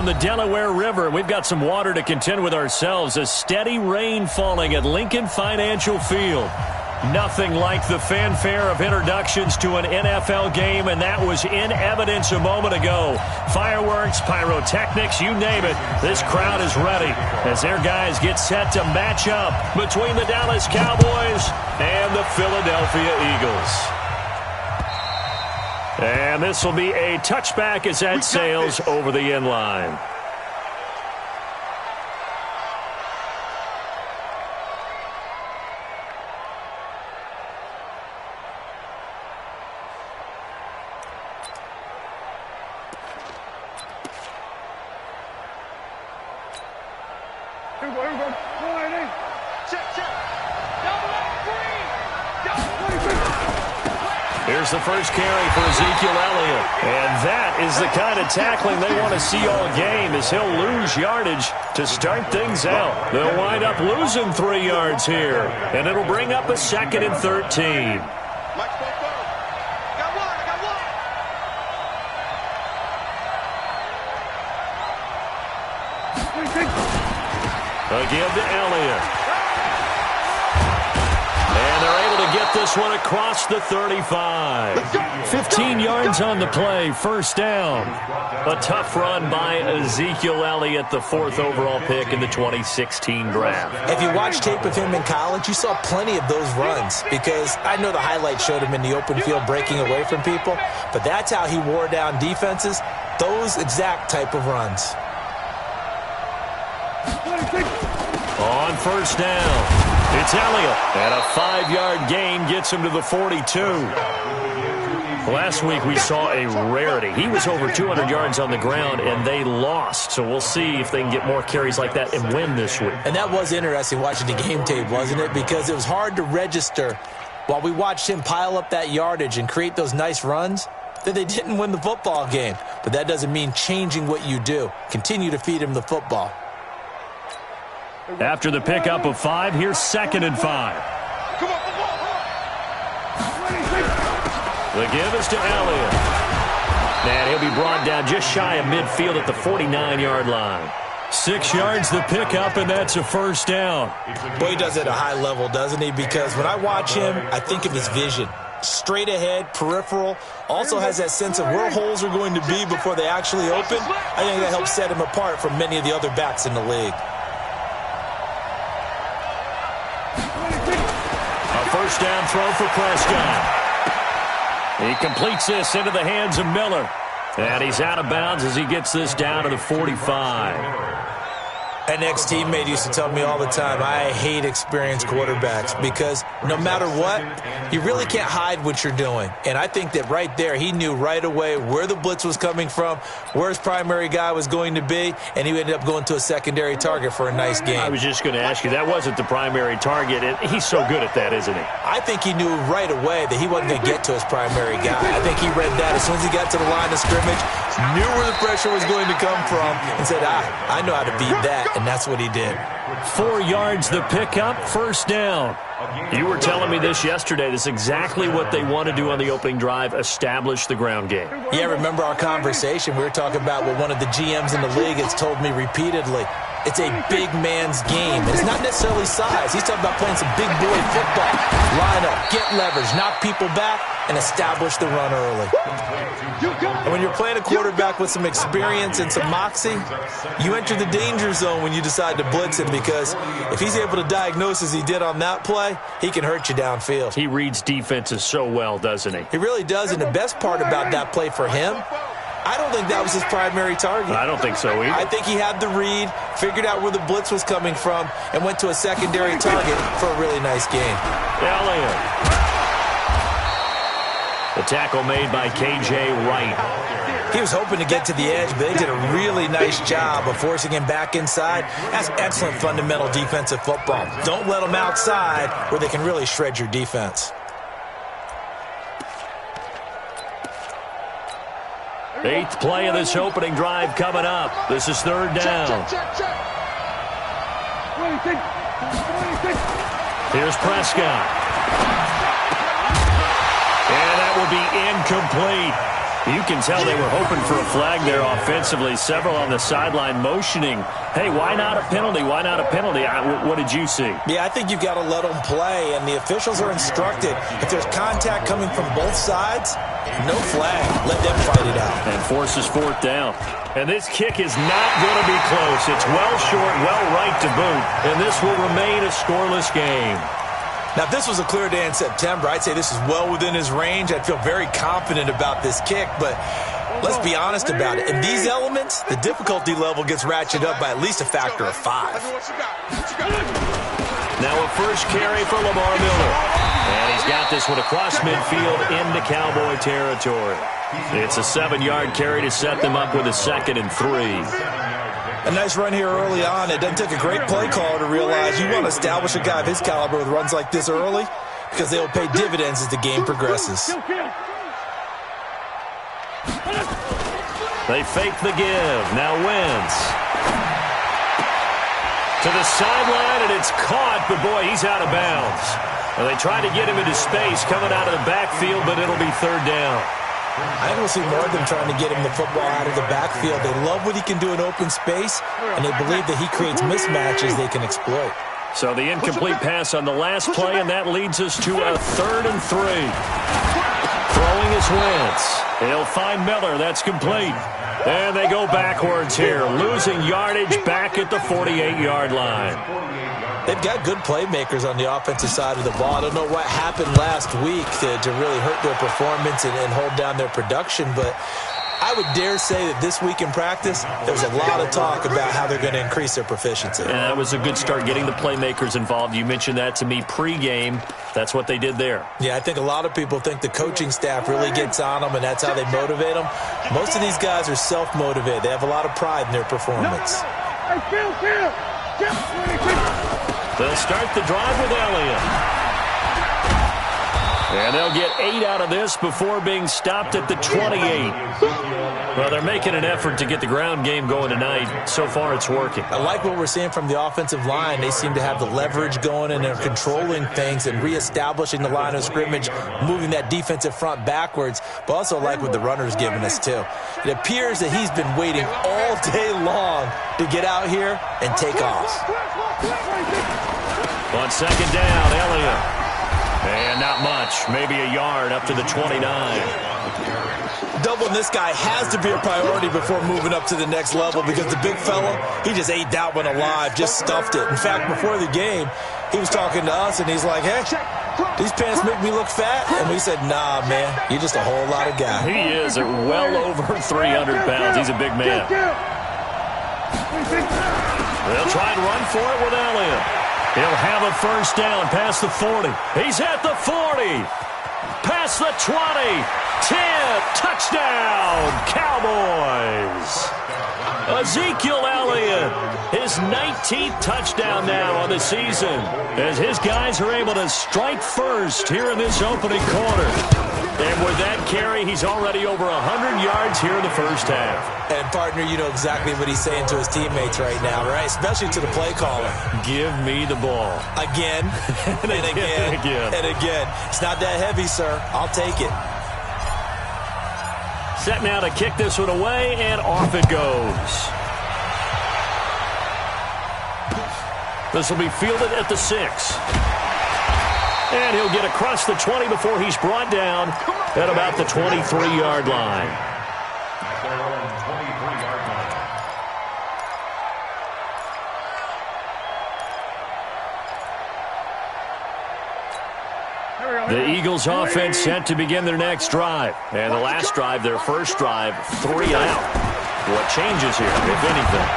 The Delaware River. We've got some water to contend with ourselves. A steady rain falling at Lincoln Financial Field. Nothing like the fanfare of introductions to an NFL game, and that was in evidence a moment ago. Fireworks, pyrotechnics, you name it. This crowd is ready as their guys get set to match up between the Dallas Cowboys and the Philadelphia Eagles. And this will be a touchback as that sails over the end line. Here's the first carry for Ezekiel Elliott. And that is the kind of tackling they want to see all game, as he'll lose yardage to start things out. They'll wind up losing 3 yards here, and it'll bring up a 2nd and 13. A give to Elliott. And they're able to get this one across the 35. 15 yards on the play, first down. A tough run by Ezekiel Elliott, the 4th overall pick in the 2016 draft. If you watch tape of him in college, you saw plenty of those runs, because I know the highlights showed him in the open field breaking away from people, but that's how he wore down defenses, those exact type of runs. On first down, it's Elliott. And a 5-yard gain gets him to the 42. Last week we saw a rarity. He was over 200 yards on the ground, and they lost. So we'll see if they can get more carries like that and win this week. And that was interesting watching the game tape, wasn't it? Because it was hard to register while we watched him pile up that yardage and create those nice runs that they didn't win the football game. But that doesn't mean changing what you do. Continue to feed him the football. After the pickup of 5, here's 2nd and 5. The give is to Elliott. And he'll be brought down just shy of midfield at the 49-yard line. 6 yards the pickup, and that's a first down. Boy, he does it at a high level, doesn't he? Because when I watch him, I think of his vision. Straight ahead, peripheral, also has that sense of where holes are going to be before they actually open. I think that helps set him apart from many of the other backs in the league. First down throw for Prescott. He completes this into the hands of Miller. And he's out of bounds as he gets this down to the 45. An ex-teammate used to tell me all the time, I hate experienced quarterbacks, because no matter what, you really can't hide what you're doing. And I think that right there, he knew right away where the blitz was coming from, where his primary guy was going to be, and he ended up going to a secondary target for a nice game. I was just going to ask you, that wasn't the primary target. He's so good at that, isn't he? I think he knew right away that he wasn't going to get to his primary guy. I think he read that as soon as he got to the line of scrimmage, knew where the pressure was going to come from, and said, I know how to beat that. And that's what he did. 4 yards the pickup, first down. You were telling me this yesterday. This is exactly what they want to do on the opening drive, establish the ground game. Yeah, remember our conversation? We were talking about what one of the GMs in the league has told me repeatedly. It's a big man's game. It's not necessarily size. He's talking about playing some big boy football. Line up, get leverage, knock people back, and establish the run early. And when you're playing a quarterback with some experience and some moxie, you enter the danger zone when you decide to blitz him, because if he's able to diagnose as he did on that play, he can hurt you downfield. He reads defenses so well, doesn't he? He really does, and the best part about that play for him, I don't think that was his primary target. I don't think so either. I think he had the read, figured out where the blitz was coming from, and went to a secondary target for a really nice game. Elliott. The tackle made by K.J. Wright. He was hoping to get to the edge, but they did a really nice job of forcing him back inside. That's excellent fundamental defensive football. Don't let them outside where they can really shred your defense. Eighth play of this opening drive coming up. This is third down. Here's Prescott. And that will be incomplete. You can tell they were hoping for a flag there offensively. Several on the sideline motioning, hey, why not a penalty? Why not a penalty? What did you see? Yeah, I think you've got to let them play, and the officials are instructed. If there's contact coming from both sides, no flag. Let them fight it out. And forces fourth down. And this kick is not going to be close. It's well short, well right to boot, and this will remain a scoreless game. Now, if this was a clear day in September, I'd say this is well within his range. I'd feel very confident about this kick, but let's be honest about it. In these elements, the difficulty level gets ratcheted up by at least a factor of 5. Now a first carry for Lamar Miller. And he's got this one across midfield into Cowboy territory. It's a 7-yard carry to set them up with a 2nd and 3. A nice run here early on. It doesn't take a great play caller to realize you want to establish a guy of his caliber with runs like this early because they will pay dividends as the game progresses. They fake the give. Now Wentz. To the sideline, and it's caught, but boy, he's out of bounds. Well, they try to get him into space coming out of the backfield, but it'll be 3rd down. I think we'll see more of them trying to get him the football out of the backfield. They love what he can do in open space, and they believe that he creates mismatches they can exploit. So the incomplete pass on the last play, and that leads us to a 3rd and 3. Throwing is Wentz. He'll find Miller. That's complete. And they go backwards here, losing yardage back at the 48-yard line. They've got good playmakers on the offensive side of the ball. I don't know what happened last week to really hurt their performance and hold down their production, but I would dare say that this week in practice, there was a lot of talk about how they're going to increase their proficiency. And that was a good start, getting the playmakers involved. You mentioned that to me pregame. That's what they did there. Yeah, I think a lot of people think the coaching staff really gets on them, and that's how they motivate them. Most of these guys are self-motivated. They have a lot of pride in their performance. They'll start the drive with Elliott. And they'll get 8 out of this before being stopped at the 28. Well, they're making an effort to get the ground game going tonight. So far, it's working. I like what we're seeing from the offensive line. They seem to have the leverage going, and they're controlling things and reestablishing the line of scrimmage, moving that defensive front backwards, but also like what the runner's giving us, too. It appears that he's been waiting all day long to get out here and take off. On 2nd down, Elliott. And not much, maybe a yard up to the 29. Doubling this guy has to be a priority before moving up to the next level because the big fella, he just ate that one alive, just stuffed it. In fact, before the game, he was talking to us, and he's like, hey, these pants make me look fat? And we said, nah, man, you're just a whole lot of guy. He is at well over 300 pounds. He's a big man. They'll try and run for it with Elliott. He'll have a first down past the 40. He's at the 40. Past the 20. 10. Touchdown, Cowboys. Ezekiel Elliott, his 19th touchdown now on the season, as his guys are able to strike first here in this opening quarter. And with that carry, he's already over 100 yards here in the first half. And, partner, you know exactly what he's saying to his teammates right now, right? Especially to the play caller. Give me the ball. Again, and again, and again. It's not that heavy, sir. I'll take it. Set now to kick this one away, and off it goes. This will be fielded at the 6. And he'll get across the 20 before he's brought down at about the 23-yard line. The Eagles offense set to begin their next drive. And the last drive, their first drive, 3 out. What changes here, if anything?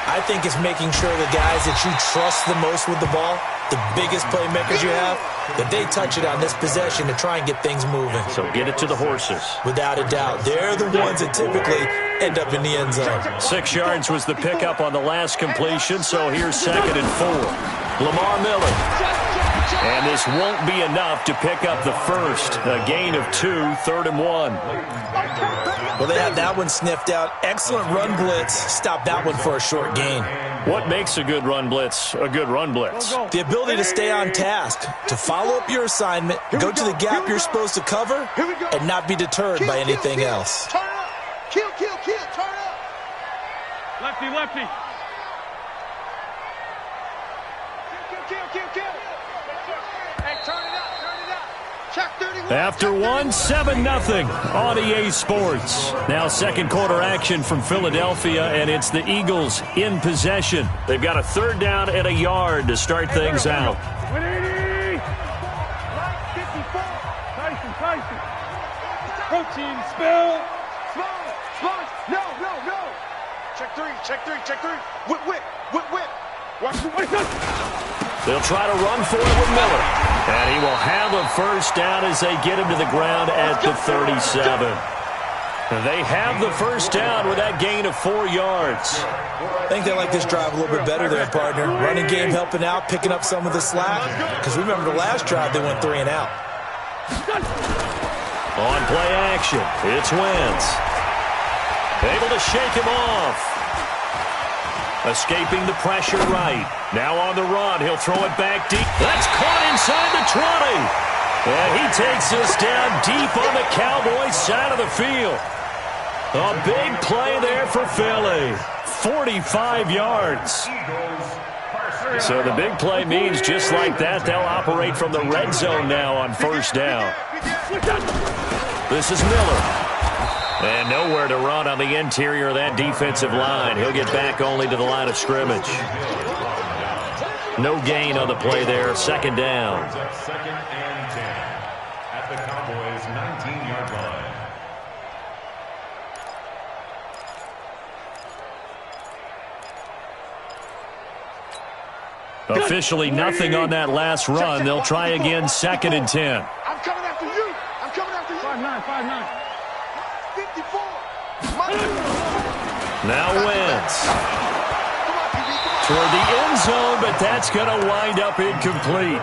I think it's making sure the guys that you trust the most with the ball, the biggest playmakers you have, that they touch it on this possession to try and get things moving. So get it to the horses. Without a doubt. They're the ones that typically end up in the end zone. 6 yards was the pickup on the last completion, so here's 2nd and 4. Lamar Miller. And this won't be enough to pick up the first. A gain of 2, 3rd and 1. Well, they had that one sniffed out. Excellent run blitz. Stop that one for a short gain. What makes a good run blitz a good run blitz? The ability to stay on task, to follow up your assignment, go to the gap you're supposed to cover, and not be deterred by anything else. Turn up. Kill, turn up. Lefty. Kill. Hey, turn it up. Check 31. After 1, 7-0 on EA Sports. Now second quarter action from Philadelphia, and it's the Eagles in possession. They've got a 3rd down and a yard to start things out. 180. 54. Tyson. Protein spill. Small. No. Check 3. Whip. Watch the way. They'll try to run for it with Miller. And he will have a first down as they get him to the ground at the 37. They have the first down with that gain of 4 yards. I think they like this drive a little bit better there, partner. Running game helping out, picking up some of the slack. Because remember the last drive, they went 3 and out. On play action, it's Wentz. Able to shake him off. Escaping the pressure right. Now on the run. He'll throw it back deep. That's caught inside the 20. And he takes this down deep on the Cowboys side of the field. A big play there for Philly. 45 yards. So the big play means just like that, they'll operate from the red zone now on first down. This is Miller. And nowhere to run on the interior of that defensive line. He'll get back only to the line of scrimmage. No gain on the play there. 2nd down. Second and 10 at the Cowboys' 19-yard line. Officially nothing on that last run. They'll try again 2nd and 10. I'm coming after you. 5'9". 54. Now Wentz. Toward the end zone, but that's going to wind up incomplete.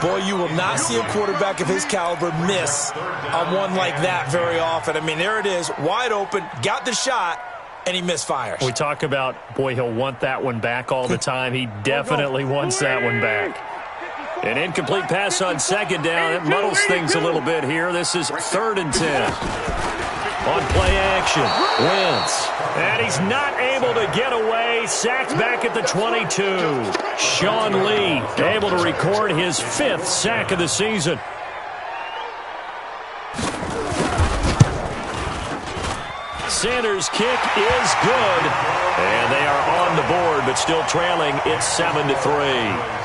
Boy, you will not see a quarterback of his caliber miss on one like that very often. I mean, there it is, wide open, got the shot, and he misfires. We talk about, boy, he'll want that one back all the time. He definitely wants that one back. An incomplete pass on 2nd down. It muddles things a little bit here. This is 3rd and 10. On play action, Wentz. And he's not able to get away. Sacked back at the 22. Sean Lee able to record his 5th sack of the season. Sanders' kick is good. And they are on the board, but still trailing. It's 7-3.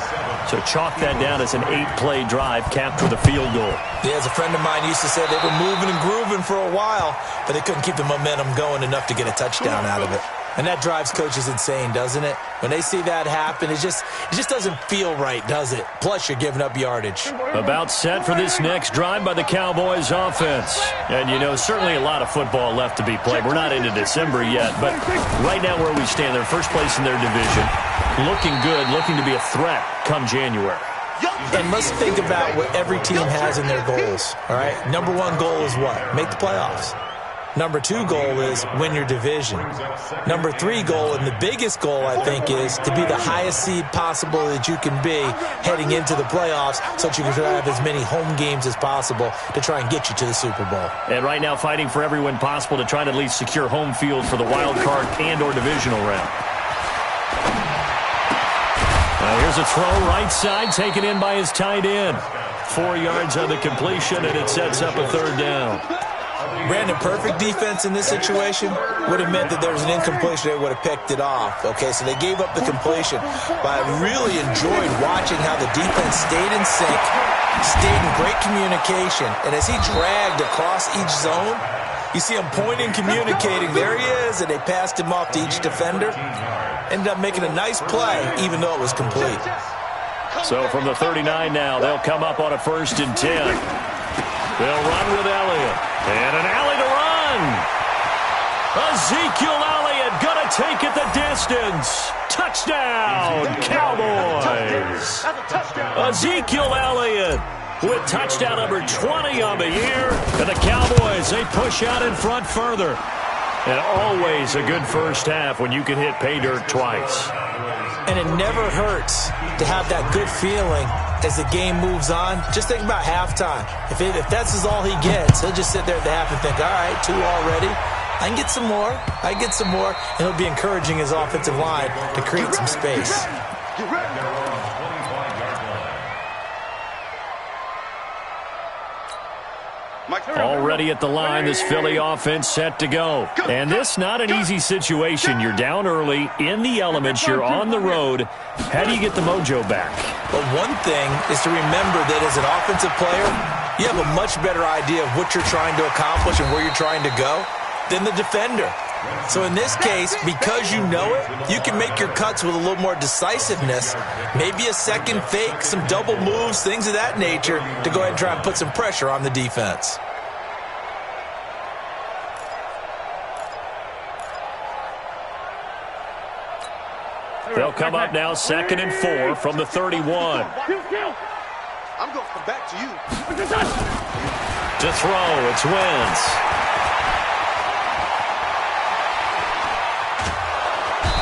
So chalk that down as an 8-play drive capped with a field goal. Yeah, as a friend of mine used to say, they were moving and grooving for a while, but they couldn't keep the momentum going enough to get a touchdown out of it. And that drives coaches insane, doesn't it? When they see that happen, it just doesn't feel right, does it? Plus, you're giving up yardage. About set for this next drive by the Cowboys offense. And, you know, certainly a lot of football left to be played. We're not into December yet, but right now where we stand, they're first place in their division. Looking good, looking to be a threat come January. And let's think about what every team has in their goals, all right? Number 1 goal is what? Make the playoffs. Number 2 goal is win your division. Number 3 goal, and the biggest goal, I think, is to be the highest seed possible that you can be heading into the playoffs so that you can have as many home games as possible to try and get you to the Super Bowl. And right now fighting for every win possible to try to at least secure home field for the wild card and or divisional round. Here's a throw right side taken in by his tight end. 4 yards on the completion, and it sets up a 3rd down. Brandon, perfect defense in this situation would have meant that there was an incompletion. They would have picked it off. Okay, so they gave up the completion. But I really enjoyed watching how the defense stayed in sync, stayed in great communication. And as he dragged across each zone, you see him pointing, communicating. There he is, and they passed him off to each defender. Ended up making a nice play, even though it was complete. So from the 39 now, they'll come up on a 1st and 10. They'll run with Elliott. And an alley to run. Ezekiel Elliott going to take it the distance. Touchdown, Cowboys! Ezekiel Elliott with touchdown number 20 on the year. And the Cowboys, they push out in front further. And always a good first half when you can hit pay dirt twice. And it never hurts to have that good feeling as the game moves on. Just think about halftime. If that's all he gets, he'll just sit there at the half and think, all right, 2 already. I can get some more. I can get some more. And he'll be encouraging his offensive line to create some space. Already at the line, this Philly offense set to go. And this not an easy situation. You're down early, in the elements, you're on the road. How do you get the mojo back? Well, one thing is to remember that as an offensive player, you have a much better idea of what you're trying to accomplish and where you're trying to go than the defender. So in this case, because you know it, you can make your cuts with a little more decisiveness, maybe a second fake, some double moves, things of that nature, to go ahead and try and put some pressure on the defense. They'll come up now 2nd and 4 from the 31. I'm going to come back to you. To throw, it's Wentz.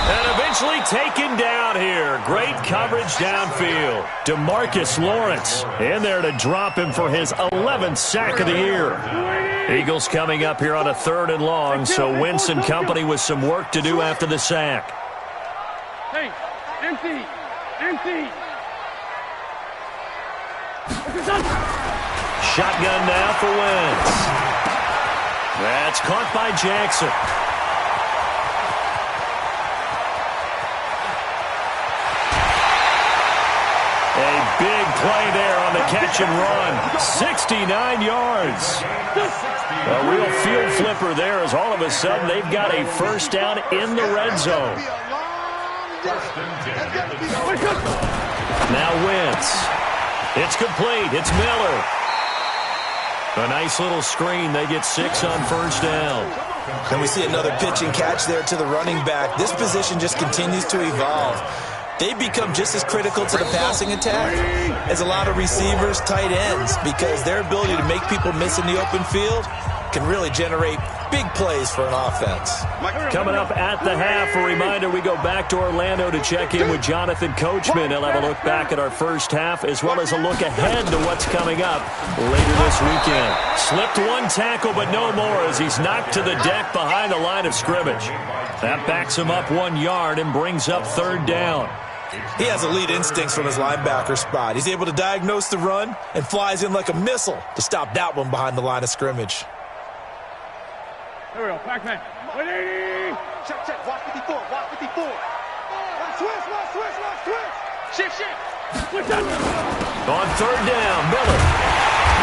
And eventually taken down here. Great coverage downfield. DeMarcus Lawrence in there to drop him for his 11th sack of the year. Eagles coming up here on a 3rd and long, so Wentz and company with some work to do after the sack. Hey, empty. Shotgun now for Wentz. That's caught by Jackson. A big play there on the catch and run. 69 yards. A real field flipper there as all of a sudden they've got a first down in the red zone. Now Wentz. It's complete. It's Miller. A nice little screen. They get 6 on first down. And we see another pitch and catch there to the running back. This position just continues to evolve. They become just as critical to the passing attack as a lot of receivers, tight ends, because their ability to make people miss in the open field can really generate big plays for an offense. Coming up at the half, a reminder, we go back to Orlando to check in with Jonathan Coachman. He'll have a look back at our first half as well as a look ahead to what's coming up later this weekend. Slipped one tackle, but no more as he's knocked to the deck behind the line of scrimmage. That backs him up 1 yard and brings up 3rd down. He has elite instincts from his linebacker spot. He's able to diagnose the run and flies in like a missile to stop that one behind the line of scrimmage. There we go, Pac-Man. 180. Check. Watch 54. Watch 54. Watch switch. Shift. On 3rd down, Miller.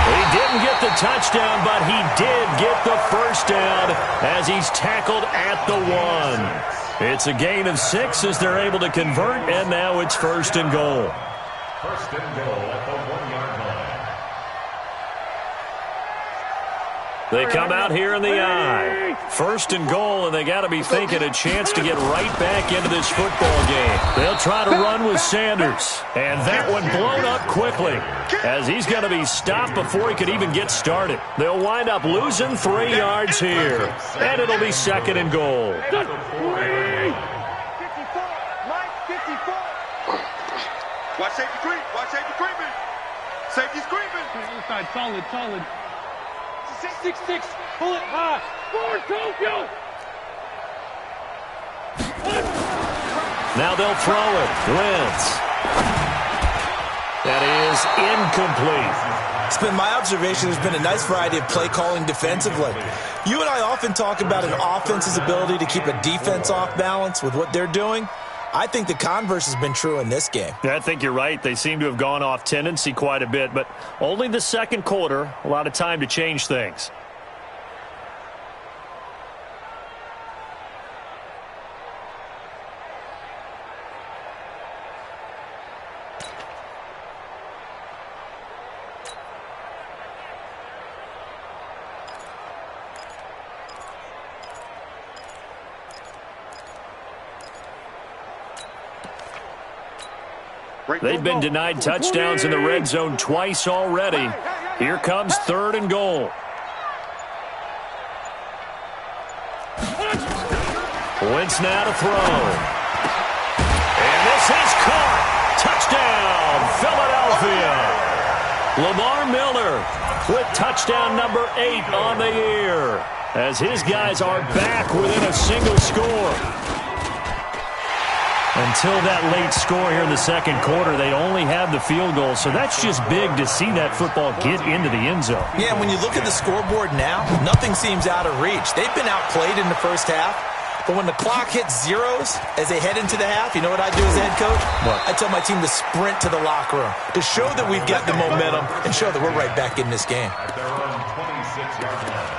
He didn't get the touchdown, but he did get the first down as he's tackled at the 1. It's a gain of 6 as they're able to convert, and now it's 1st and goal. 1st and goal at the 1-yard line. They come out here in the I. 1st and goal, and they got to be thinking a chance to get right back into this football game. They'll try to run with Sanders, and that one blown up quickly as he's going to be stopped before he could even get started. They'll wind up losing 3 yards here, and it'll be 2nd and goal. 54. Watch safety creep. Creeping. Safety's creeping. Inside, solid. 6. Pull it high. Forward, Tokyo. Now they'll throw it. Wentz. That is incomplete. It's been my observation there's been a nice variety of play calling defensively. You and I often talk about an offense's ability to keep a defense off balance with what they're doing. I think the converse has been true in this game. Yeah, I think you're right. They seem to have gone off tendency quite a bit, but only the 2nd quarter, a lot of time to change things. They've been denied touchdowns in the red zone twice already. Here comes 3rd and goal. Wentz now to throw. And this is caught. Touchdown, Philadelphia. Lamar Miller with touchdown number 8 on the year, as his guys are back within a single score. Until that late score here in the second quarter, they only had the field goal, so that's just big to see that football get into the end zone. Yeah, when you look at the scoreboard now, nothing seems out of reach. They've been outplayed in the first half, but when the clock hits zeros as they head into the half, you know what I do as head coach? What? I tell my team to sprint to the locker room to show that we've got the momentum and show that we're right back in this game. At their own 26-yard line.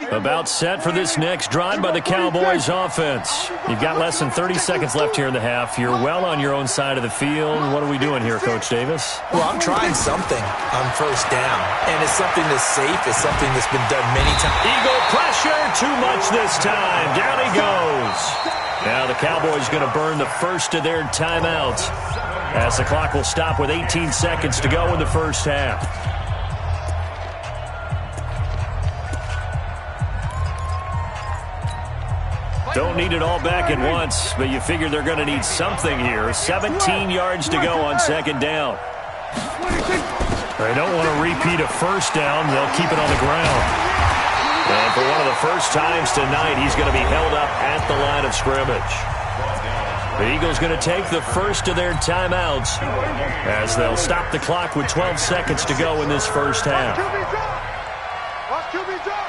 About set for this next drive by the Cowboys offense. You've got less than 30 seconds left here in the half. You're well on your own side of the field. What are we doing here, Coach Davis? Well, I'm trying something on first down, and it's something that's safe. It's something that's been done many times. Eagle pressure, too much this time. Down he goes. Now the Cowboys going to burn the first of their timeouts, as the clock will stop with 18 seconds to go in the first half. Don't need it all back at once, but you figure they're going to need something here. 17 yards to go on second down. They don't want to repeat a first down. They'll keep it on the ground. And for one of the first times tonight, he's going to be held up at the line of scrimmage. The Eagles going to take the first of their timeouts, as they'll stop the clock with 12 seconds to go in this first half. Watch QB drop.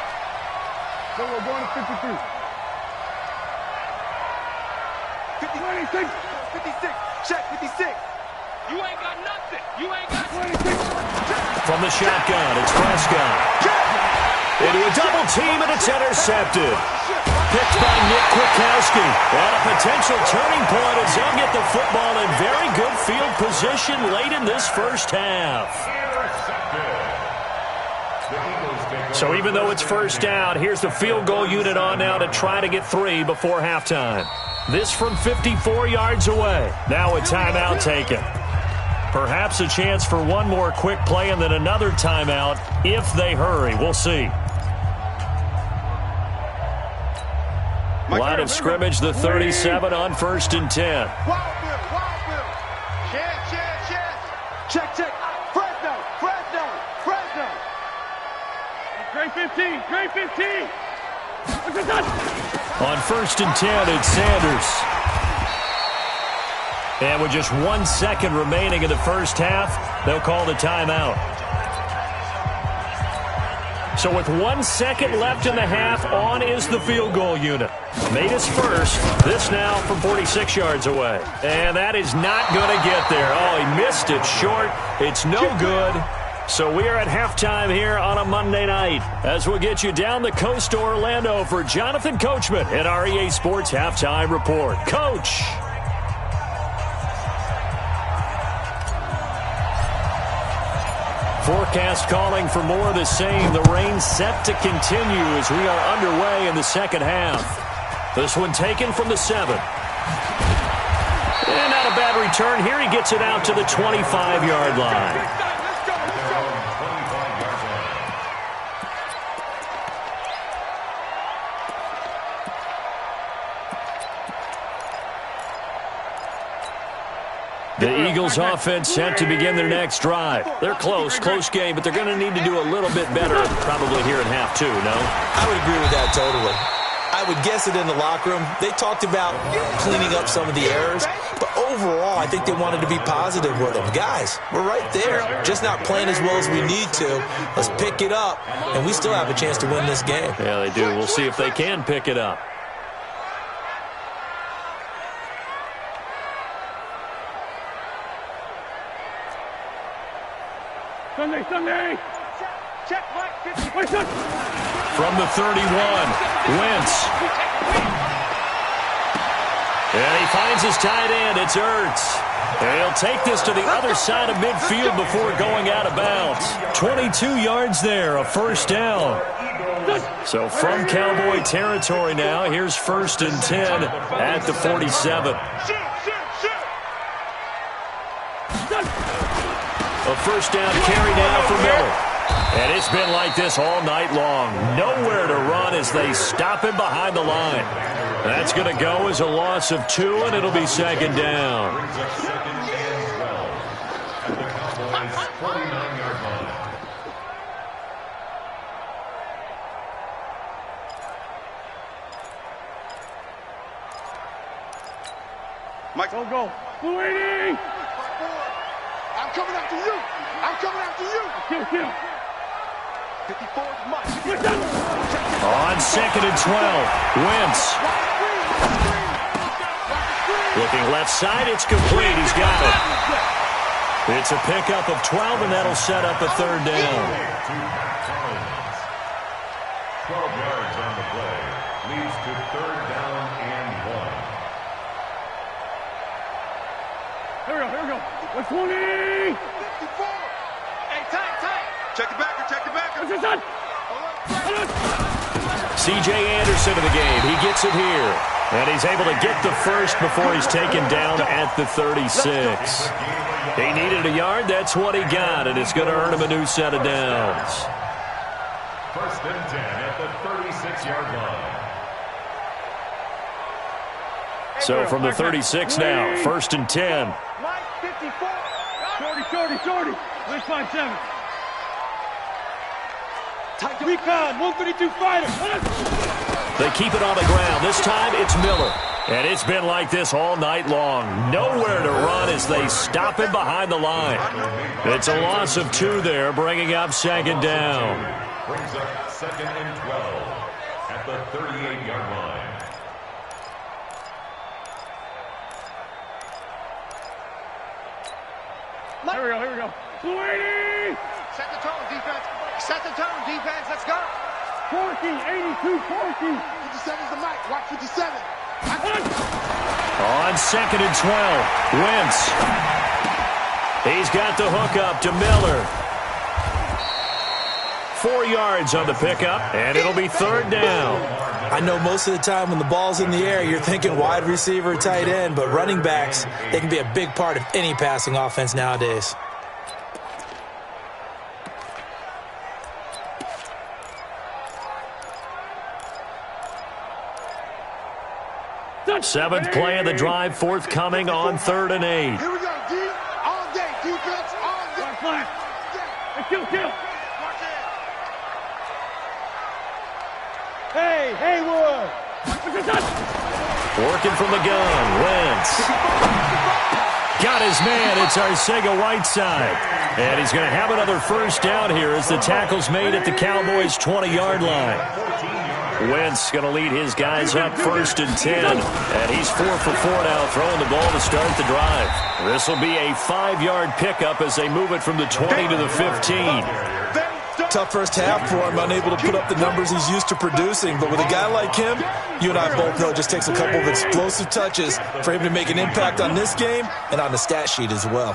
So we're going to 53. 56. 56. Check 56. You ain't got nothing. You ain't got 26. From the shotgun, it's Prescott. Into a double team, and it's intercepted. Picked by Nick Kwiatkowski. And a potential turning point as they'll get the football in very good field position late in this first half. So even though it's first down, here's the field goal unit on now to try to get 3 before halftime. This from 54 yards away. Now a timeout taken. Perhaps a chance for one more quick play and then another timeout if they hurry. We'll see. Line of scrimmage, the 37 on 1st and 10. Wild Bill. Check. Fresno. Great 15. On 1st and 10, it's Sanders. And with just 1 second remaining in the first half, they'll call the timeout. So with 1 second left in the half, on is the field goal unit. Made his first. This now from 46 yards away. And that is not going to get there. Oh, he missed it short. It's no good. So we are at halftime here on a Monday night, as we'll get you down the coast to Orlando for Jonathan Coachman at our EA Sports Halftime Report. Coach. Forecast calling for more of the same. The rain set to continue as we are underway in the second half. This one taken from the 7. And not a bad return here. He gets it out to the 25-yard line. The Eagles offense set to begin their next drive. They're close game, but they're going to need to do a little bit better probably here in half 2, no? I would agree with that totally. I would guess it in the locker room. They talked about cleaning up some of the errors, but overall, I think they wanted to be positive with them. Guys, we're right there, just not playing as well as we need to. Let's pick it up, and we still have a chance to win this game. Yeah, they do. We'll see if they can pick it up. Sunday. Check, Mike. From the 31, Wentz. And he finds his tight end. It's Ertz. And he'll take this to the other side of midfield before going out of bounds. 22 yards there, a first down. So from Cowboy territory now, here's 1st and 10 at the 47. A first down carry now for Miller. And it's been like this all night long. Nowhere to run as they stop him behind the line. That's going to go as a loss of 2, and it'll be 2nd down. Brings up 2nd and 12 at the Cowboys' 49-yard line. Mike, don't go. Flutie! I'm coming after you. I'm coming after you. Kill. 54 is Mike. On 2nd and 12, Wentz. Looking left side, it's complete. He's got it. It's a pickup of 12, and that'll set up a 3rd down. 12 yards on the play. Leads to 3rd down and 1. Here we go. 120. 54. Hey, tight. Check the backer. What's this on? C.J. Anderson in the game. He gets it here. And he's able to get the first before he's taken down at the 36. He needed a yard. That's what he got, and it's going to earn him a new set of downs. 1st and 10 at the 36-yard line. So from the 36 now, 1st and 10. Mike, 54. Shorty. Let's find 7. Recon, 132 fighter. They keep it on the ground. This time it's Miller. And it's been like this all night long. Nowhere to run as they stop him behind the line. It's a loss of 2 there, bringing up 2nd down. Brings up 2nd and 12 at the 38-yard line. Here we go. Flutie! Set the tone, defense. Let's go. 82, 57's the mic. Watch 57. On 2nd and 12, Wentz. He's got the hook up to Miller. 4 yards on the pickup, and it'll be 3rd down. I know most of the time when the ball's in the air, you're thinking wide receiver, tight end, but running backs, they can be a big part of any passing offense nowadays. Seventh play of the drive forthcoming on 3rd and 8. Here we go, D. All day, defense, all day. Flat. Kill. Hey, Haywood. Working from the gun, Wentz. Got his man, it's Arcega-Whiteside. And he's going to have another first down here as the tackle's made at the Cowboys' 20-yard line. Wentz going to lead his guys up 1st and 10. And he's 4 for 4 now, throwing the ball to start the drive. This will be a 5-yard pickup as they move it from the 20 to the 15. Tough first half for him, unable to put up the numbers he's used to producing. But with a guy like him, you and I both know it just takes a couple of explosive touches for him to make an impact on this game and on the stat sheet as well.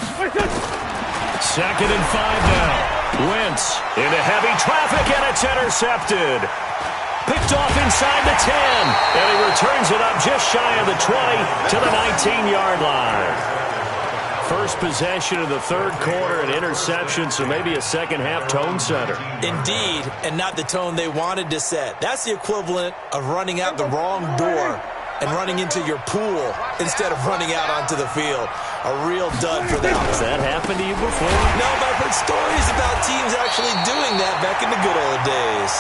2nd and 5 now. Wentz into heavy traffic, and it's intercepted. Picked off inside the 10, and he returns it up just shy of the 20 to the 19-yard line. First possession of the 3rd quarter, an interception, so maybe a second-half tone setter. Indeed, and not the tone they wanted to set. That's the equivalent of running out the wrong door and running into your pool instead of running out onto the field. A real dud for them. Has that happened to you before? No, but I've heard stories about teams actually doing that back in the good old days.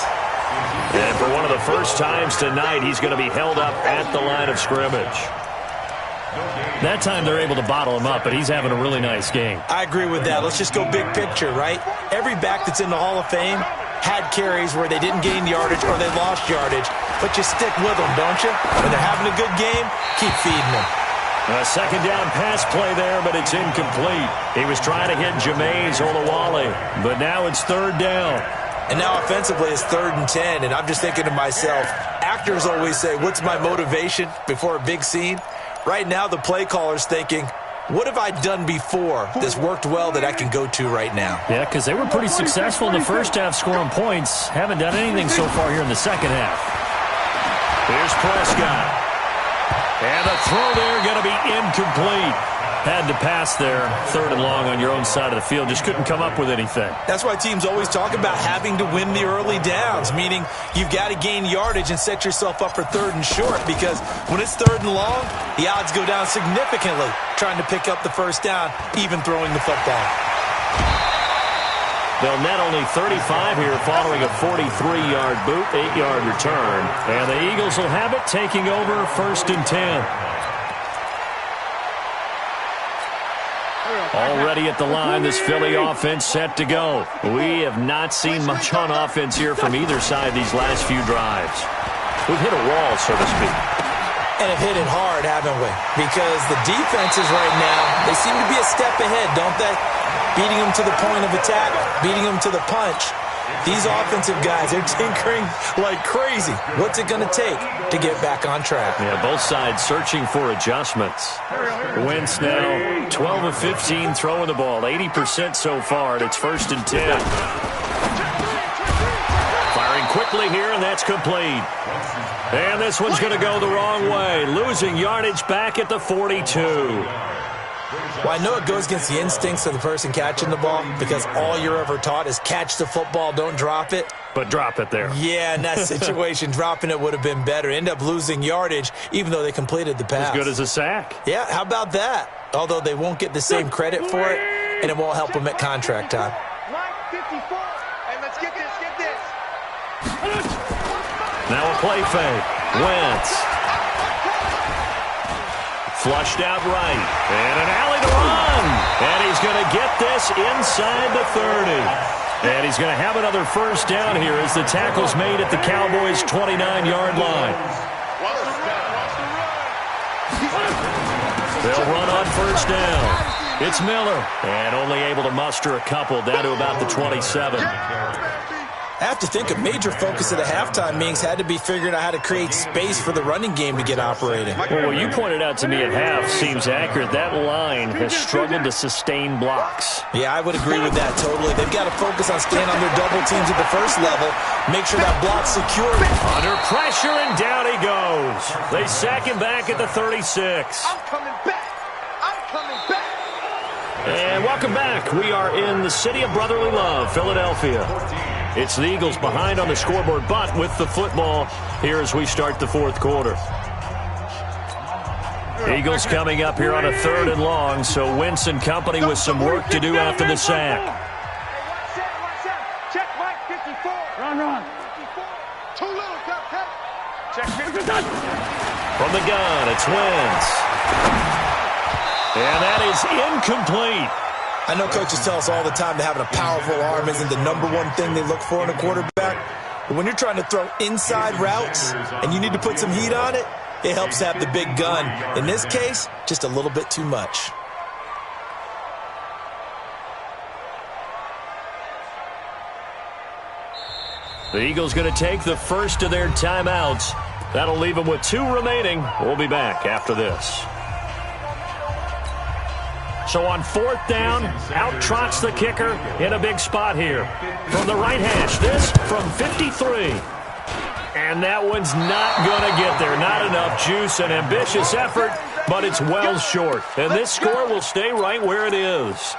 And for one of the first times tonight, he's going to be held up at the line of scrimmage. That time they're able to bottle him up, but he's having a really nice game. I agree with that. Let's just go big picture, right? Every back that's in the Hall of Fame had carries where they didn't gain yardage or they lost yardage, but you stick with them, don't you? When they're having a good game, keep feeding them. A second down pass play there, but it's incomplete. He was trying to hit Jameis Olawale, but now it's 3rd down. And now offensively it's 3rd and 10, and I'm just thinking to myself, actors always say, what's my motivation before a big scene? Right now the play caller's thinking, what have I done before that's worked well that I can go to right now? Yeah, because they were pretty successful in the first half scoring points. Haven't done anything so far here in the second half. Here's Prescott. And the throw there going to be incomplete. Had to pass there, 3rd and long on your own side of the field. Just couldn't come up with anything. That's why teams always talk about having to win the early downs, meaning you've got to gain yardage and set yourself up for 3rd and short, because when it's 3rd and long, the odds go down significantly trying to pick up the first down, even throwing the football. They'll net only 35 here following a 43-yard boot, 8-yard return. And the Eagles will have it, taking over 1st and 10. Already at the line, this Philly offense set to go. We have not seen much on offense here from either side these last few drives. We've hit a wall, so to speak. And have hit it hard, haven't we? Because the defenses right now, they seem to be a step ahead, don't they? Beating them to the point of attack, beating them to the punch. These offensive guys, they're tinkering like crazy. What's it going to take to get back on track? Yeah, both sides searching for adjustments. Wentz now 12 of 15 throwing the ball, 80% so far, and it's 1st and 10. Firing quickly here, and that's complete. And this one's going to go the wrong way, losing yardage back at the 42. Well, I know it goes against the instincts of the person catching the ball, because all you're ever taught is catch the football, don't drop it. But drop it there. Yeah, in that situation, dropping it would have been better. End up losing yardage, even though they completed the pass. As good as a sack. Yeah, how about that? Although they won't get the same credit for it, and it won't help them at contract time. Line 54. And let's get this. Now a play fake. Wentz. Flushed out right. And an alley to run. And he's going to get this inside the 30. And he's going to have another first down here as the tackle's made at the Cowboys' 29-yard line. They'll run on first down. It's Miller. And only able to muster a couple down to about the 27. I have to think a major focus of the halftime meetings had to be figuring out how to create space for the running game to get operating. Well, what you pointed out to me at half seems accurate. That line has struggled to sustain blocks. Yeah, I would agree with that totally. They've got to focus on staying on their double teams at the first level, make sure that block's secure. Under pressure, and down he goes. They sack him back at the 36. I'm coming back. And welcome back. We are in the city of brotherly love, Philadelphia. It's the Eagles behind on the scoreboard, but with the football here as we start the 4th quarter. Eagles coming up here on a 3rd and long, so Wentz and company with some work to do after the sack. Check Mike 54. Run. 54. Too little, cut. Check 54. From the gun, it's Wentz. And that is incomplete. I know coaches tell us all the time that having a powerful arm isn't the #1 thing they look for in a quarterback. But when you're trying to throw inside routes and you need to put some heat on it, it helps to have the big gun. In this case, just a little bit too much. The Eagles going to take the first of their timeouts. That'll leave them with 2 remaining. We'll be back after this. So on 4th down, out trots the kicker in a big spot here. From the right hash, this from 53. And that one's not going to get there. Not enough juice, an ambitious effort, but it's well short. And this score will stay right where it is.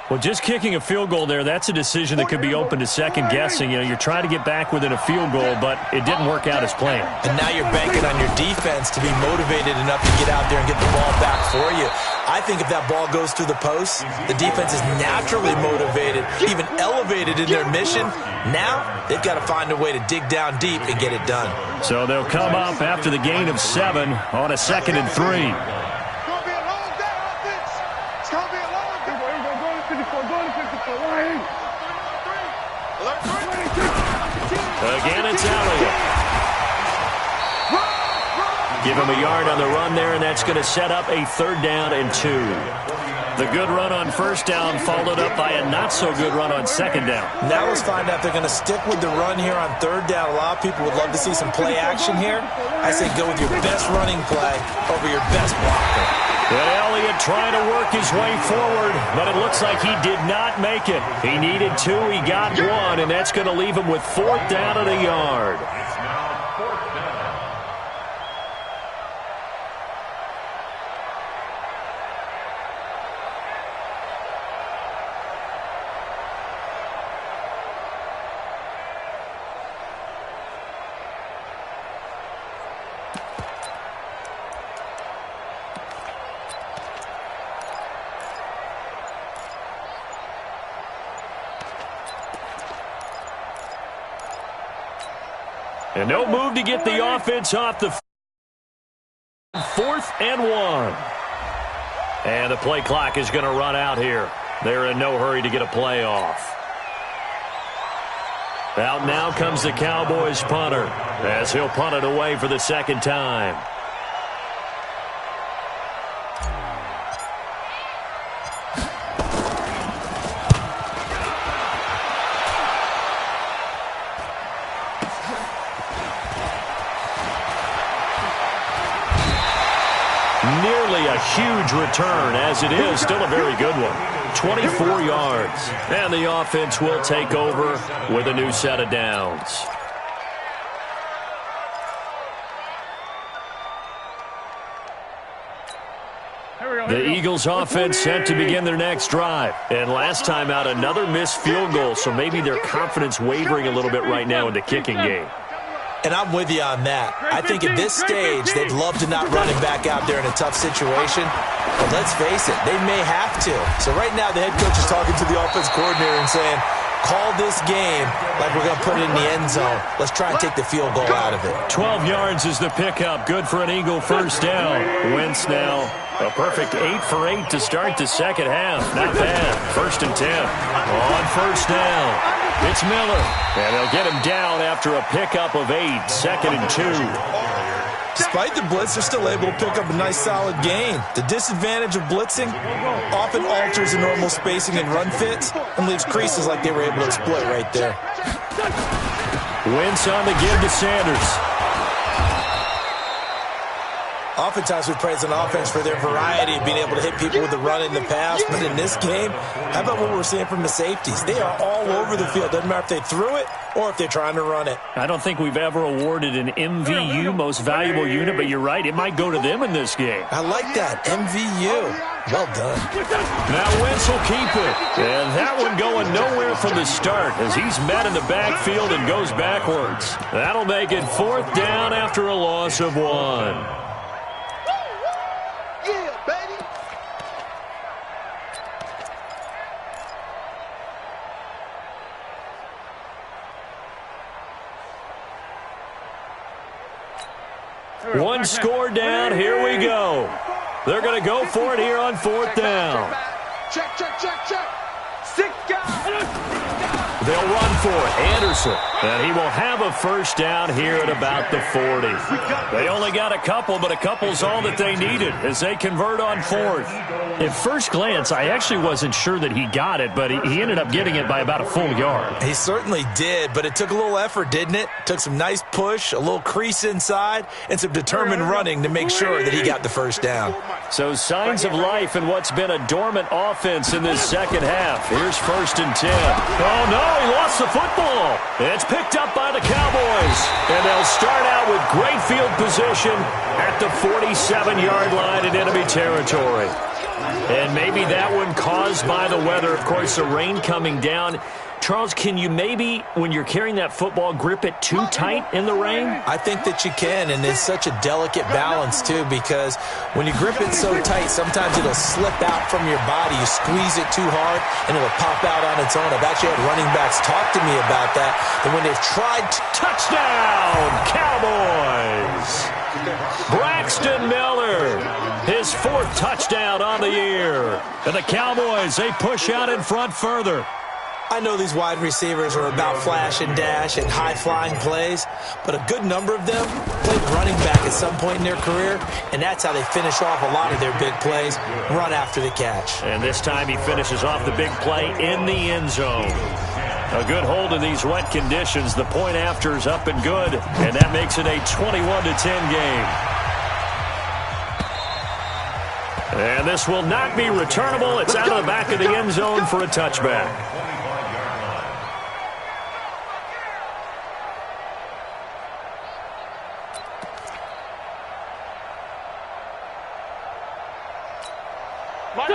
Well, just kicking a field goal there, that's a decision that could be open to second guessing. You know, you're trying to get back within a field goal, but it didn't work out as planned. And now you're banking on your defense to be motivated enough to get out there and get the ball back for you. I think if that ball goes through the post, the defense is naturally motivated, even elevated in their mission. Now they've got to find a way to dig down deep and get it done. So they'll come up after the gain of 7 on a 2nd and 3. Again, it's Elliott. Give him a yard on the run there, and that's going to set up a 3rd down and 2. The good run on 1st down followed up by a not-so-good run on 2nd down. Now let's find out if they're going to stick with the run here on 3rd down. A lot of people would love to see some play action here. I say go with your best running play over your best blocker. And Elliott trying to work his way forward, but it looks like he did not make it. He needed 2, he got 1, and that's going to leave him with 4th down and a yard. It's now 4th down. And no move to get the offense off the 4th and 1. And the play clock is going to run out here. They're in no hurry to get a play off. Out now comes the Cowboys punter as he'll punt it away for the 2nd time. Nearly a huge return, as it is still a very good one. 24 yards. And the offense will take over with a new set of downs. The Eagles offense set to begin their next drive. And last time out, another missed field goal, so maybe their confidence wavering a little bit right now in the kicking game. And I'm with you on that. I think at this stage, they'd love to not run him back out there in a tough situation. But let's face it, they may have to. So right now, the head coach is talking to the offense coordinator and saying, call this game like we're going to put it in the end zone. Let's try and take the field goal out of it. 12 yards is the pickup. Good for an Eagle first down. Wentz now a perfect 8 for 8 to start the second half. Not bad. 1st and 10. On first down. It's Miller, and they'll get him down after a pickup of 8, 2nd and 2. Despite the blitz, they're still able to pick up a nice, solid gain. The disadvantage of blitzing often alters the normal spacing and run fits and leaves creases like they were able to exploit right there. Wentz on the give to Sanders. Oftentimes we praise an offense for their variety of being able to hit people with the run in the pass. But in this game, how about what we're seeing from the safeties? They are all over the field. Doesn't matter if they threw it or if they're trying to run it. I don't think we've ever awarded an MVU, most valuable unit, but you're right. It might go to them in this game. I like that. MVU. Well done. Now Wentz will keep it. And that one going nowhere from the start as he's met in the backfield and goes backwards. That'll make it 4th down after a loss of 1. One score down. Here we go. They're going to go for it here on 4th down. Check, check, check, check. 6 guys. They'll run for it. Anderson. And he will have a first down here at about the 40. They only got a couple, but a couple's all that they needed as they convert on 4th. At first glance, I actually wasn't sure that he got it, but he ended up getting it by about a full yard. He certainly did, but it took a little effort, didn't it? Took some nice push, a little crease inside, and some determined running to make sure that he got the first down. So signs of life in what's been a dormant offense in this second half. Here's 1st and 10. Oh, no, he lost the football. It's picked up by the Cowboys, and they'll start out with great field position at the 47-yard line in enemy territory. And maybe that one caused by the weather. Of course, the rain coming down. Charles, can you maybe, when you're carrying that football, grip it too tight in the rain? I think that you can, and it's such a delicate balance, too, because when you grip it so tight, sometimes it'll slip out from your body. You squeeze it too hard, and it'll pop out on its own. I've actually had running backs talk to me about that, and when they've tried to... Touchdown, Cowboys! Braxton Miller, his 4th touchdown on the year. And the Cowboys, they push out in front further. I know these wide receivers are about flash and dash and high-flying plays, but a good number of them played running back at some point in their career, and that's how they finish off a lot of their big plays, run after the catch. And this time he finishes off the big play in the end zone. A good hold in these wet conditions. The point after is up and good, and that makes it a 21-10 game. And this will not be returnable. It's out of the back of the end zone for a touchback.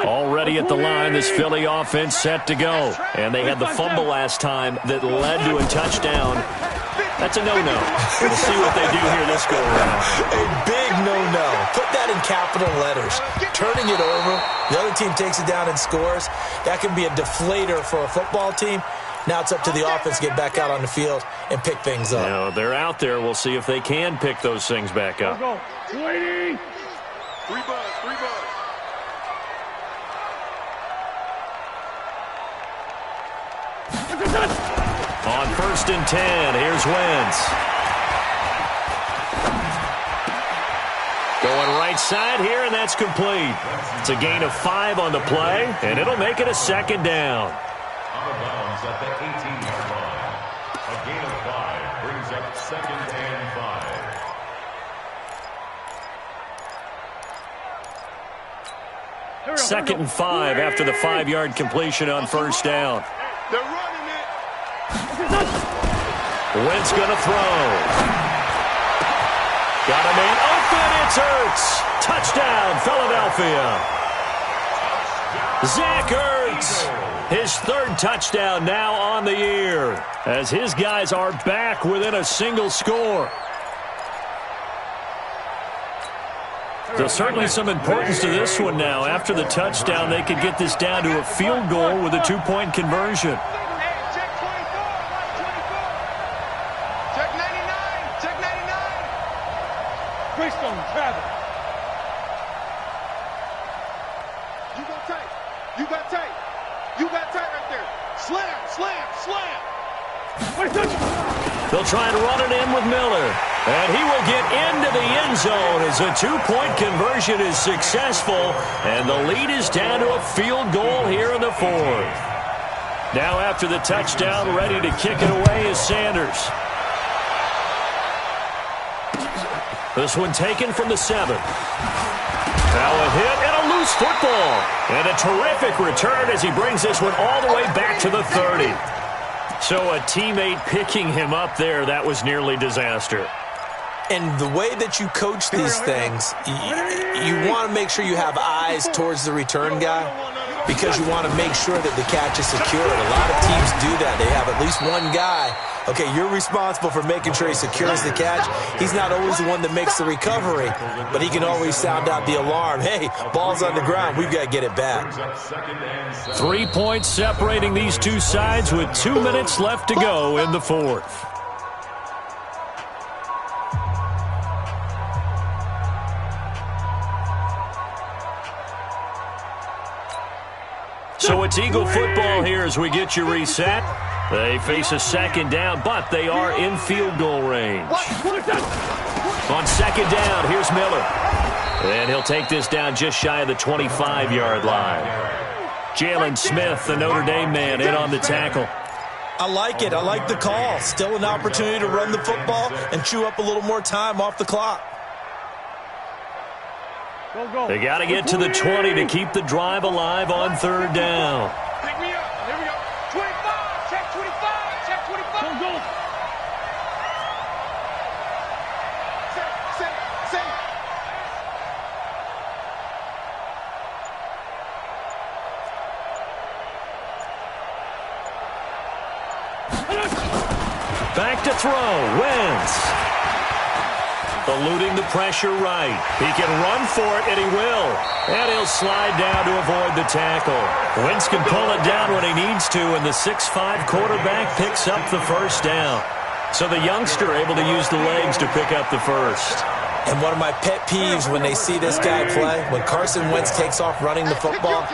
Already at the line, this Philly offense set to go. And they had the fumble last time that led to a touchdown. That's a no-no. We'll see what they do here this go-around. A big no-no. Put that in capital letters. Turning it over, the other team takes it down and scores. That can be a deflator for a football team. Now it's up to the offense to get back out on the field and pick things up. You know, they're out there. We'll see if they can pick those things back up. Go. 20. 3 bucks. On 1st and 10, here's Wentz. Going right side here, and that's complete. It's a gain of 5 on the play, and it'll make it a 2nd down. Out of bounds at the 18-yard line. A gain of 5 brings up 2nd and 5. 2nd and 5 after the 5-yard completion on 1st down. They're running it. Wentz gonna throw. Got a man open. It's Ertz. Touchdown, Philadelphia. Zach Ertz. His 3rd touchdown now on the year, as his guys are back within a single score. There's certainly some importance to this one now. After the touchdown, they could get this down to a field goal with a 2-point conversion. They'll try and run it in with Miller. And he will get into the end zone as a 2-point conversion is successful. And the lead is down to a field goal here in the 4th. Now after the touchdown, ready to kick it away is Sanders. This one taken from the 7th. Now a hit and a loose football. And a terrific return as he brings this one all the way back to the 30. So a teammate picking him up there, that was nearly disaster. And the way that you coach these things, you want to make sure you have eyes towards the return guy because you want to make sure that the catch is secured. A lot of teams do that. They have at least one guy. Okay, you're responsible for making sure he secures the catch. He's not always the one that makes the recovery, but he can always sound out the alarm. Hey, ball's on the ground. We've got to get it back. 3 points separating these two sides with 2 minutes left to go in the 4th. So it's Eagle football here as we get you reset. They face a 2nd down, but they are in field goal range. On 2nd down, here's Miller. And he'll take this down just shy of the 25-yard line. Jalen Smith, the Notre Dame man, in on the tackle. I like it. I like the call. Still an opportunity to run the football and chew up a little more time off the clock. They got to get to the 20 to keep the drive alive on 3rd down. Pick me up. Here we go. 25. Check 25. Check 25. Go. Say. Back to throw. Wentz. Eluding the pressure right. He can run for it, and he will. And he'll slide down to avoid the tackle. Wentz can pull it down when he needs to, and the 6'5" quarterback picks up the 1st down. So the youngster able to use the legs to pick up the 1st. And one of my pet peeves when they see this guy play, when Carson Wentz takes off running the football,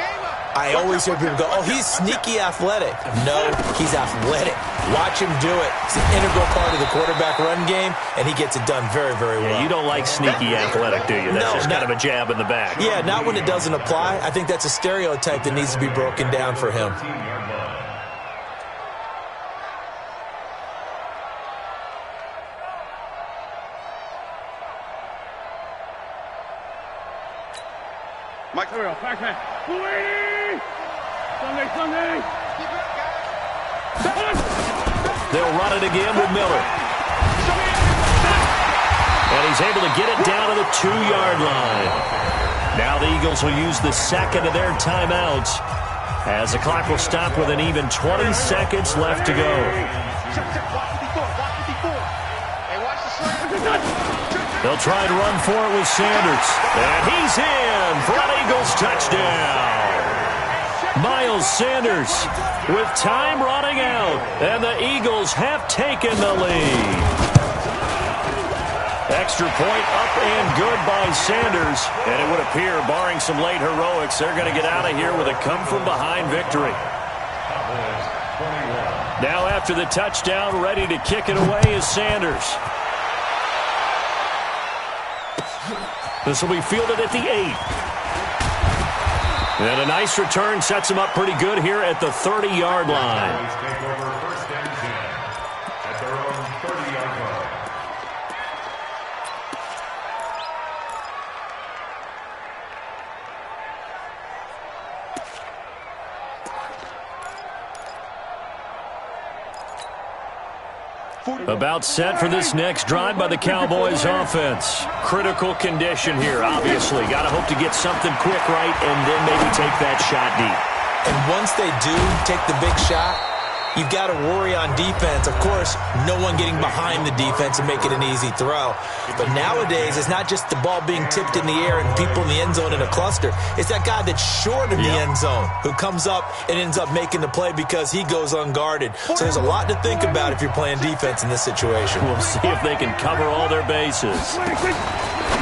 I always hear people go, oh, he's sneaky athletic. No, he's athletic. Watch him do it. It's an integral part of the quarterback run game, and he gets it done very, very well. Yeah, you don't like sneaky athletic, do you? That's just kind of a jab in the back. Yeah, not when it doesn't apply. I think that's a stereotype that needs to be broken down for him. Mike, here we go. Back man. Sunday. They'll run it again with Miller. And he's able to get it down to the 2-yard line. Now the Eagles will use the second of their timeouts as the clock will stop with an even 20 seconds left to go. They'll try and run for it with Sanders. And he's in for an Eagles touchdown. Miles Sanders with time running out. And the Eagles have taken the lead. Extra point up and good by Sanders. And it would appear, barring some late heroics, they're going to get out of here with a come-from-behind victory. Now after the touchdown, ready to kick it away is Sanders. This will be fielded at the 8. And a nice return sets him up pretty good here at the 30-yard line. About set for this next drive by the Cowboys offense. Critical condition here, obviously. Got to hope to get something quick right and then maybe take that shot deep. And once they do take the big shot, you've got to worry on defense. Of course, no one getting behind the defense and make it an easy throw. But nowadays, it's not just the ball being tipped in the air and people in the end zone in a cluster. It's that guy that's short of the end zone who comes up and ends up making the play because he goes unguarded. So there's a lot to think about if you're playing defense in this situation. We'll see if they can cover all their bases.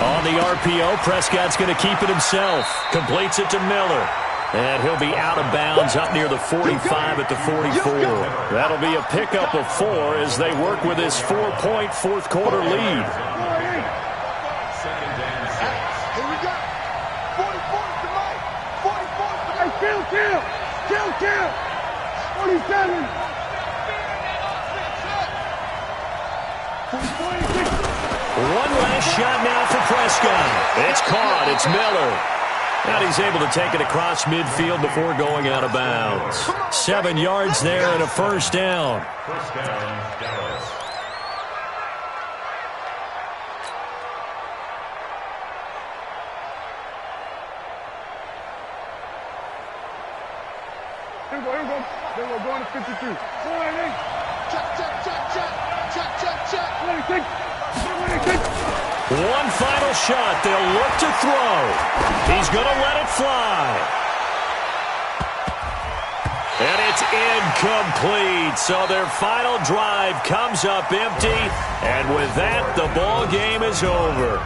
On the RPO, Prescott's going to keep it himself. Completes it to Miller. And he'll be out of bounds up near the 45 at the 44. That'll be a pickup of 4 as they work with this 4-point fourth-quarter lead. Here we go. 44 to Mike. 44 to Mike. Kill. 47. One last shot now for Prescott. It's caught. It's Miller. And he's able to take it across midfield before going out of bounds. 7 yards there and a first down. First down, Dallas. Here we go. Then we're going to 52. Check. One final shot. They'll look to throw. He's going to let it fly. And it's incomplete. So their final drive comes up empty. And with that, the ball game is over.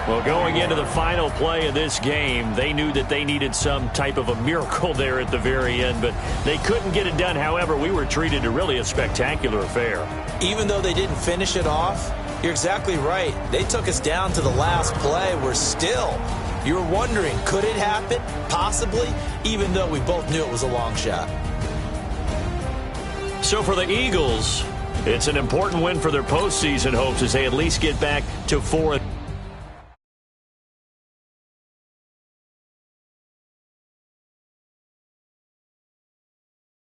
Well, going into the final play of this game, they knew that they needed some type of a miracle there at the very end, but they couldn't get it done. However, we were treated to really a spectacular affair. Even though they didn't finish it off, you're exactly right. They took us down to the last play. You were wondering, could it happen? Possibly, even though we both knew it was a long shot. So for the Eagles, it's an important win for their postseason hopes as they at least get back to 4.